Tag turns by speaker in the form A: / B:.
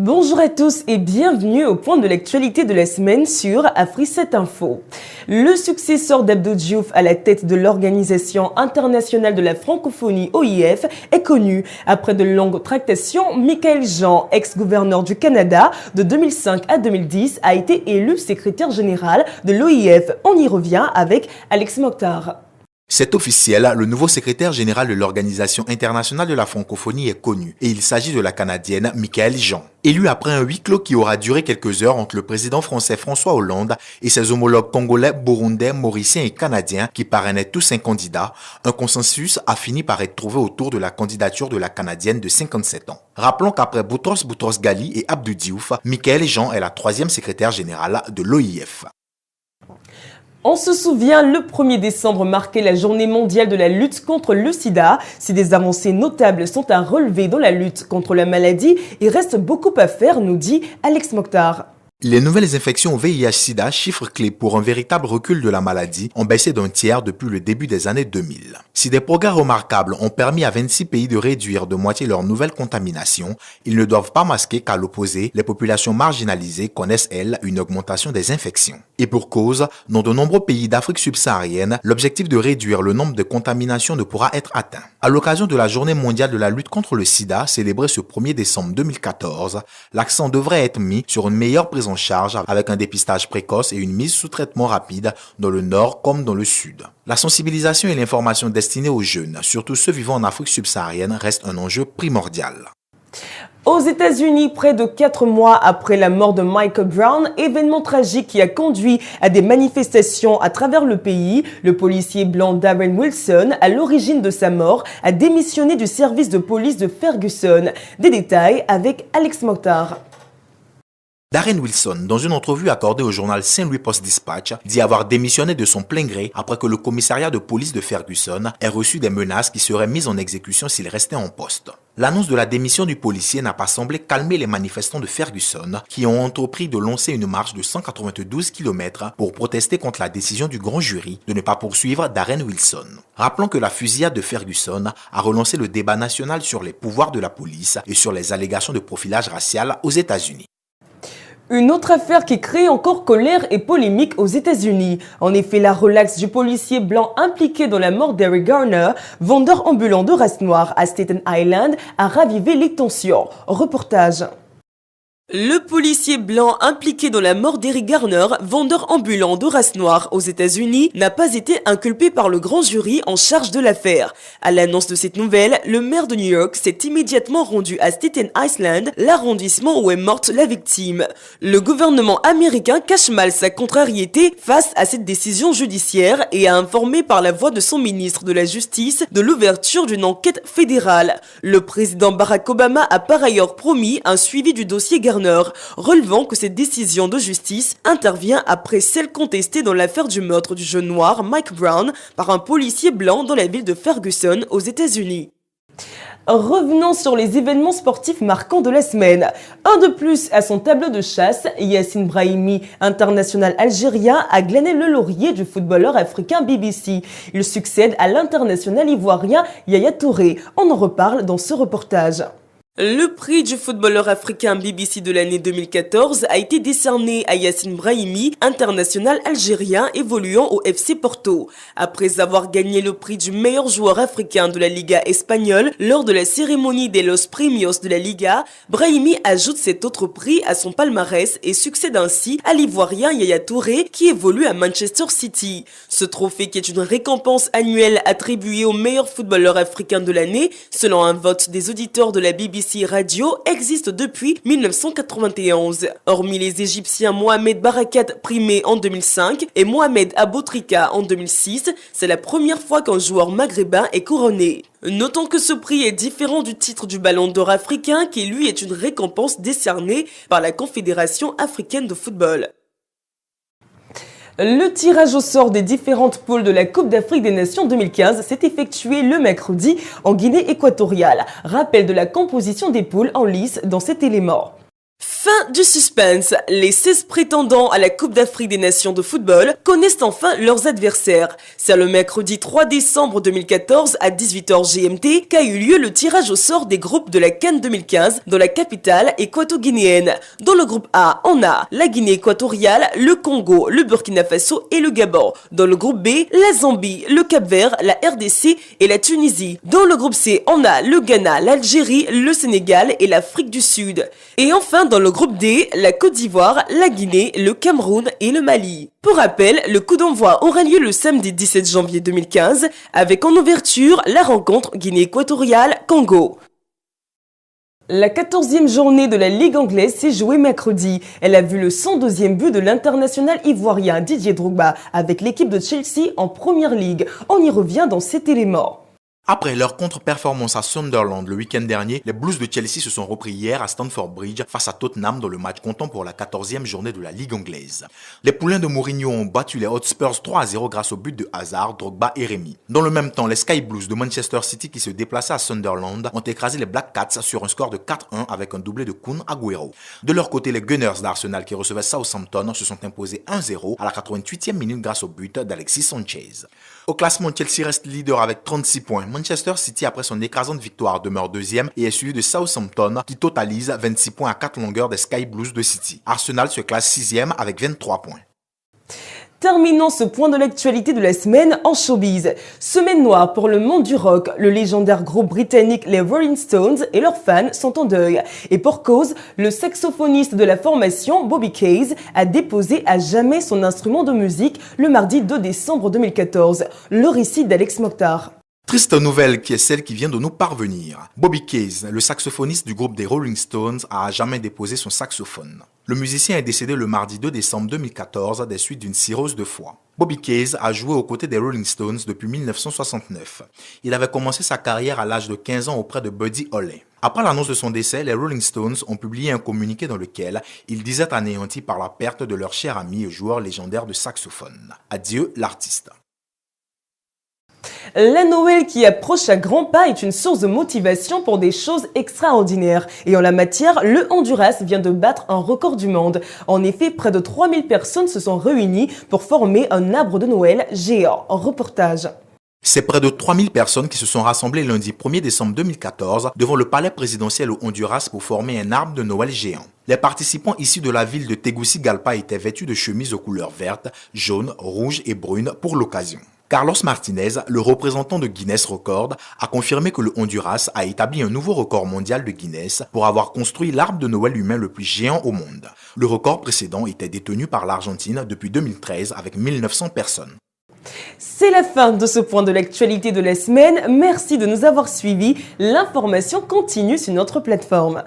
A: Bonjour à tous et bienvenue au point de l'actualité de la semaine sur Afri7 Info. Le successeur d'Abdou Diouf à la tête de l'Organisation internationale de la francophonie OIF est connu. Après de longues tractations, Michaël Jean, ex-gouverneur du Canada de 2005 à 2010, a été élu secrétaire général de l'OIF. On y revient avec Alex Mokhtar.
B: C'est officiel, le nouveau secrétaire général de l'Organisation internationale de la francophonie est connu et il s'agit de la Canadienne Michaël Jean. Élu après un huis clos qui aura duré quelques heures entre le président français François Hollande et ses homologues congolais, burundais, mauriciens et canadiens qui parrainaient tous un candidat, un consensus a fini par être trouvé autour de la candidature de la Canadienne de 57 ans. Rappelons qu'après Boutros Boutros-Ghali et Abdou Diouf, Michaël Jean est la troisième secrétaire générale de l'OIF.
A: On se souvient, le 1er décembre marquait la journée mondiale de la lutte contre le sida. Si des avancées notables sont à relever dans la lutte contre la maladie, il reste beaucoup à faire, nous dit Alex Mokhtar.
B: Les nouvelles infections au VIH-Sida, chiffre clé pour un véritable recul de la maladie, ont baissé d'un tiers depuis le début des années 2000. Si des progrès remarquables ont permis à 26 pays de réduire de moitié leur nouvelle contamination, ils ne doivent pas masquer qu'à l'opposé, les populations marginalisées connaissent, elles, une augmentation des infections. Et pour cause, dans de nombreux pays d'Afrique subsaharienne, l'objectif de réduire le nombre de contaminations ne pourra être atteint. À l'occasion de la Journée mondiale de la lutte contre le sida, célébrée ce 1er décembre 2014, l'accent devrait être mis sur une meilleure prise en charge avec un dépistage précoce et une mise sous traitement rapide dans le nord comme dans le sud. La sensibilisation et l'information destinée aux jeunes, surtout ceux vivant en Afrique subsaharienne, reste un enjeu primordial.
A: Aux États-Unis, près de 4 mois après la mort de Michael Brown, événement tragique qui a conduit à des manifestations à travers le pays, le policier blanc Darren Wilson, à l'origine de sa mort, a démissionné du service de police de Ferguson. Des détails avec Alex Mokhtar.
B: Darren Wilson, dans une entrevue accordée au journal St. Louis Post-Dispatch, dit avoir démissionné de son plein gré après que le commissariat de police de Ferguson ait reçu des menaces qui seraient mises en exécution s'il restait en poste. L'annonce de la démission du policier n'a pas semblé calmer les manifestants de Ferguson qui ont entrepris de lancer une marche de 192 km pour protester contre la décision du grand jury de ne pas poursuivre Darren Wilson. Rappelons que la fusillade de Ferguson a relancé le débat national sur les pouvoirs de la police et sur les allégations de profilage racial aux États-Unis.
A: Une autre affaire qui crée encore colère et polémique aux États-Unis. En effet, la relaxe du policier blanc impliqué dans la mort d'Eric Garner, vendeur ambulant de race noire à Staten Island, a ravivé les tensions. Reportage. Le policier blanc impliqué dans la mort d'Eric Garner, vendeur ambulant de race noire aux États-Unis, n'a pas été inculpé par le grand jury en charge de l'affaire. À l'annonce de cette nouvelle, le maire de New York s'est immédiatement rendu à Staten Island, l'arrondissement où est morte la victime. Le gouvernement américain cache mal sa contrariété face à cette décision judiciaire et a informé par la voix de son ministre de la Justice de l'ouverture d'une enquête fédérale. Le président Barack Obama a par ailleurs promis un suivi du dossier Garner, relevant que cette décision de justice intervient après celle contestée dans l'affaire du meurtre du jeune noir Mike Brown par un policier blanc dans la ville de Ferguson aux États-Unis. Revenons sur les événements sportifs marquants de la semaine. Un de plus à son tableau de chasse, Yacine Brahimi, international algérien, a glané le laurier du footballeur africain BBC. Il succède à l'international ivoirien Yaya Touré. On en reparle dans ce reportage. Le prix du footballeur africain BBC de l'année 2014 a été décerné à Yacine Brahimi, international algérien évoluant au FC Porto. Après avoir gagné le prix du meilleur joueur africain de la Liga espagnole lors de la cérémonie des Los Premios de la Liga, Brahimi ajoute cet autre prix à son palmarès et succède ainsi à l'Ivoirien Yaya Touré qui évolue à Manchester City. Ce trophée, qui est une récompense annuelle attribuée au meilleur footballeur africain de l'année, selon un vote des auditeurs de la BBC Radio, existe depuis 1991. Hormis les Égyptiens Mohamed Barakat primé en 2005 et Mohamed Aboutrika en 2006, c'est la première fois qu'un joueur maghrébin est couronné. Notons que ce prix est différent du titre du Ballon d'Or africain qui lui est une récompense décernée par la Confédération africaine de football. Le tirage au sort des différentes poules de la Coupe d'Afrique des Nations 2015 s'est effectué le mercredi en Guinée équatoriale. Rappel de la composition des poules en lice dans cet élément. Fin du suspense. Les 16 prétendants à la Coupe d'Afrique des Nations de football connaissent enfin leurs adversaires. C'est le mercredi 3 décembre 2014 à 18h GMT qu'a eu lieu le tirage au sort des groupes de la CAN 2015 dans la capitale équato-guinéenne. Dans le groupe A, on a la Guinée équatoriale, le Congo, le Burkina Faso et le Gabon. Dans le groupe B, la Zambie, le Cap-Vert, la RDC et la Tunisie. Dans le groupe C, on a le Ghana, l'Algérie, le Sénégal et l'Afrique du Sud. Et enfin, dans le groupe D, la Côte d'Ivoire, la Guinée, le Cameroun et le Mali. Pour rappel, le coup d'envoi aura lieu le samedi 17 janvier 2015 avec en ouverture la rencontre Guinée équatoriale-Congo. La 14e journée de la Ligue anglaise s'est jouée mercredi. Elle a vu le 102e but de l'international ivoirien Didier Drogba avec l'équipe de Chelsea en Première Ligue. On y revient dans cet élément.
B: Après leur contre-performance à Sunderland le week-end dernier, les Blues de Chelsea se sont repris hier à Stamford Bridge face à Tottenham dans le match comptant pour la 14e journée de la Ligue anglaise. Les poulains de Mourinho ont battu les Hotspurs 3-0 grâce au but de Hazard, Drogba et Rémy. Dans le même temps, les Sky Blues de Manchester City qui se déplaçaient à Sunderland ont écrasé les Black Cats sur un score de 4-1 avec un doublé de Kun Agüero. De leur côté, les Gunners d'Arsenal qui recevaient Southampton se sont imposés 1-0 à la 88e minute grâce au but d'Alexis Sanchez. Au classement, Chelsea reste leader avec 36 points. Manchester City, après son écrasante victoire, demeure deuxième et est suivi de Southampton qui totalise 26 points à 4 longueurs des Sky Blues de City. Arsenal se classe 6e avec 23 points.
A: Terminons ce point de l'actualité de la semaine en showbiz. Semaine noire pour le monde du rock. Le légendaire groupe britannique les Rolling Stones et leurs fans sont en deuil. Et pour cause, le saxophoniste de la formation, Bobby Case, a déposé à jamais son instrument de musique le mardi 2 décembre 2014. Le récit d'Alex Mokhtar.
B: Triste nouvelle qui est celle qui vient de nous parvenir. Bobby Case, le saxophoniste du groupe des Rolling Stones, a à jamais déposé son saxophone. Le musicien est décédé le mardi 2 décembre 2014 des suites d'une cirrhose de foie. Bobby Case a joué aux côtés des Rolling Stones depuis 1969. Il avait commencé sa carrière à l'âge de 15 ans auprès de Buddy Holly. Après l'annonce de son décès, les Rolling Stones ont publié un communiqué dans lequel ils disaient anéantis par la perte de leur cher ami et joueur légendaire de saxophone. Adieu l'artiste.
A: La Noël qui approche à grands pas est une source de motivation pour des choses extraordinaires. Et en la matière, le Honduras vient de battre un record du monde. En effet, près de 3000 personnes se sont réunies pour former un arbre de Noël géant. Reportage.
B: C'est près de 3000 personnes qui se sont rassemblées lundi 1er décembre 2014 devant le palais présidentiel au Honduras pour former un arbre de Noël géant. Les participants issus de la ville de Tegucigalpa étaient vêtus de chemises aux couleurs vertes, jaunes, rouges et brunes pour l'occasion. Carlos Martinez, le représentant de Guinness Records, a confirmé que le Honduras a établi un nouveau record mondial de Guinness pour avoir construit l'arbre de Noël humain le plus géant au monde. Le record précédent était détenu par l'Argentine depuis 2013 avec 1900 personnes.
A: C'est la fin de ce point de l'actualité de la semaine. Merci de nous avoir suivis. L'information continue sur notre plateforme.